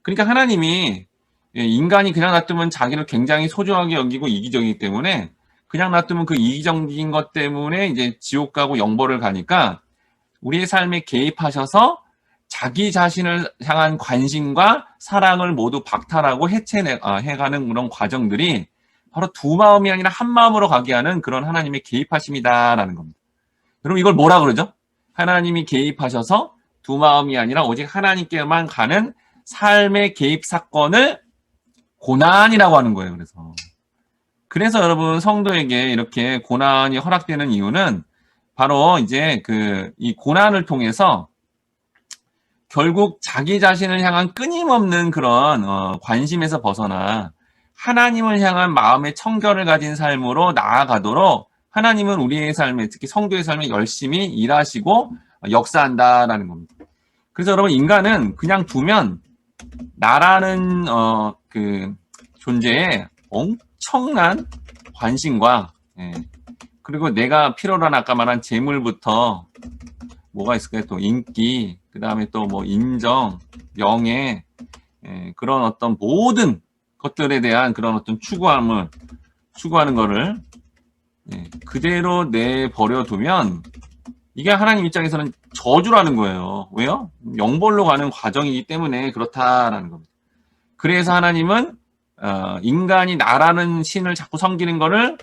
그러니까 하나님이 인간이 그냥 놔두면 자기를 굉장히 소중하게 여기고 이기적이기 때문에 그냥 놔두면 그 이기적인 것 때문에 이제 지옥 가고 영벌을 가니까 우리의 삶에 개입하셔서 자기 자신을 향한 관심과 사랑을 모두 박탈하고 해가는 그런 과정들이 바로 두 마음이 아니라 한 마음으로 가게 하는 그런 하나님의 개입하심이다라는 겁니다. 여러분 이걸 뭐라 그러죠? 하나님이 개입하셔서 두 마음이 아니라 오직 하나님께만 가는 삶의 개입 사건을 고난이라고 하는 거예요. 그래서 여러분 성도에게 이렇게 고난이 허락되는 이유는 바로 이제 이 고난을 통해서 결국 자기 자신을 향한 끊임없는 그런 관심에서 벗어나 하나님을 향한 마음의 청결을 가진 삶으로 나아가도록 하나님은 우리의 삶에, 특히 성도의 삶에 열심히 일하시고 역사한다라는 겁니다. 그래서 여러분 인간은 그냥 두면 나라는 그 존재에 엄청난 관심과 그리고 내가 필요로 한 아까 말한 재물부터 뭐가 있을까요? 또 인기, 그 다음에 또 뭐 인정, 명예, 그런 어떤 모든 것들에 대한 그런 어떤 추구하는 거를 그대로 내버려두면 이게 하나님 입장에서는 저주라는 거예요. 왜요? 영벌로 가는 과정이기 때문에 그렇다라는 겁니다. 그래서 하나님은 인간이 나라는 신을 자꾸 섬기는 거를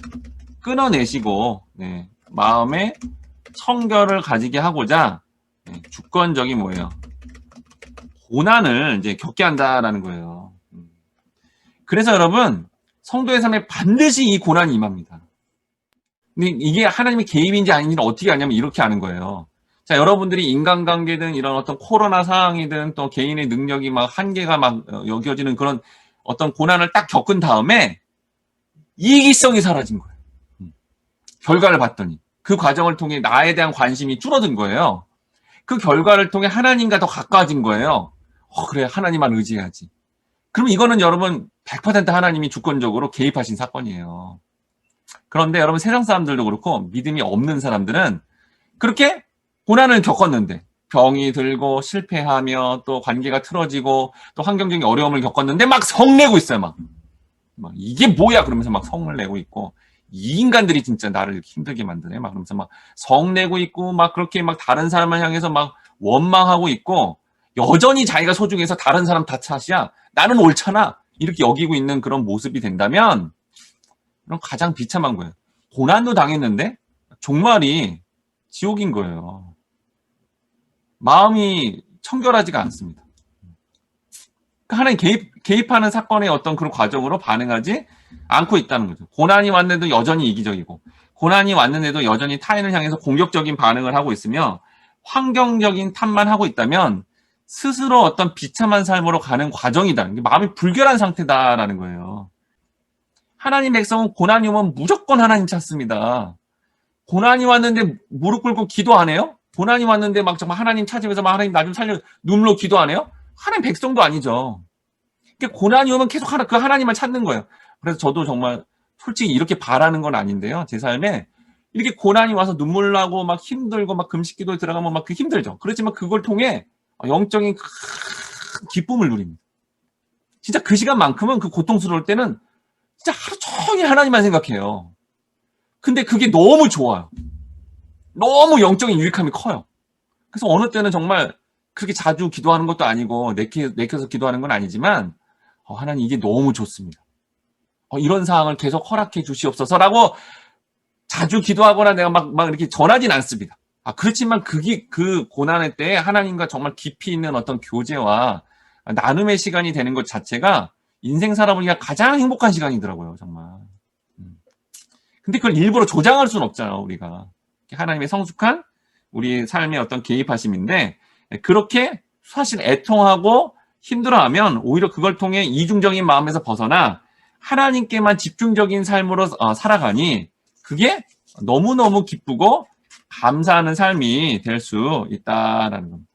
끊어내시고 마음에 청결을 가지게 하고자 주권적인 뭐예요? 고난을 이제 겪게 한다라는 거예요. 그래서 여러분 성도의 삶에 반드시 이 고난이 임합니다. 근데 이게 하나님의 개입인지 아닌지는 어떻게 아냐면 이렇게 아는 거예요. 자, 여러분들이 인간관계든 이런 어떤 코로나 상황이든 또 개인의 능력이 막 한계가 막 여겨지는 그런 어떤 고난을 딱 겪은 다음에 이기성이 사라진 거예요. 결과를 봤더니 그 과정을 통해 나에 대한 관심이 줄어든 거예요. 그 결과를 통해 하나님과 더 가까워진 거예요. 그래, 하나님만 의지해야지. 그럼 이거는 여러분 100% 하나님이 주권적으로 개입하신 사건이에요. 그런데 여러분 세상 사람들도 그렇고 믿음이 없는 사람들은 그렇게 고난을 겪었는데 병이 들고 실패하며 또 관계가 틀어지고 또 환경적인 어려움을 겪었는데 막 성내고 있어요. 막 이게 뭐야 그러면서 막 성을 내고 있고 이 인간들이 진짜 나를 힘들게 만드네 막 그러면서 막 성내고 있고 막 그렇게 막 다른 사람을 향해서 막 원망하고 있고 여전히 자기가 소중해서 다른 사람 탓이야 나는 옳잖아 이렇게 여기고 있는 그런 모습이 된다면 그럼 가장 비참한 거예요. 고난도 당했는데 종말이 지옥인 거예요. 마음이 청결하지가 않습니다. 그러니까 하나님 개입하는 사건의 어떤 그런 과정으로 반응하지 않고 있다는 거죠. 고난이 왔는데도 여전히 이기적이고 고난이 왔는데도 여전히 타인을 향해서 공격적인 반응을 하고 있으며 환경적인 탓만 하고 있다면 스스로 어떤 비참한 삶으로 가는 과정이다. 마음이 불결한 상태다라는 거예요. 하나님 백성은 고난이 오면 무조건 하나님 찾습니다. 고난이 왔는데 무릎 꿇고 기도 안 해요? 고난이 왔는데 막 정말 하나님 찾으면서 막 하나님 나 좀 살려 눈물로 기도 안 해요? 하나님 백성도 아니죠. 그러니까 고난이 오면 계속 그 하나님을 찾는 거예요. 그래서 저도 정말 솔직히 이렇게 바라는 건 아닌데요. 제 삶에 이렇게 고난이 와서 눈물 나고 막 힘들고 막 금식기도에 들어가면 막 그 힘들죠. 그렇지만 그걸 통해 영적인 큰 기쁨을 누립니다. 진짜 그 시간만큼은 그 고통스러울 때는 진짜 하루 종일 하나님만 생각해요. 근데 그게 너무 좋아요. 너무 영적인 유익함이 커요. 그래서 어느 때는 정말 그렇게 자주 기도하는 것도 아니고 내켜서 기도하는 건 아니지만 하나님 이게 너무 좋습니다. 이런 상황을 계속 허락해 주시옵소서라고 자주 기도하거나 내가 막 이렇게 전하진 않습니다. 그렇지만 그 고난의 때에 하나님과 정말 깊이 있는 어떤 교제와 나눔의 시간이 되는 것 자체가 인생 살아보니까 가장 행복한 시간이더라고요, 정말. 근데 그걸 일부러 조장할 수는 없잖아요, 우리가. 하나님의 성숙한 우리 삶의 어떤 개입하심인데, 그렇게 사실 애통하고 힘들어하면 오히려 그걸 통해 이중적인 마음에서 벗어나 하나님께만 집중적인 삶으로 살아가니 그게 너무너무 기쁘고 감사하는 삶이 될 수 있다라는 겁니다.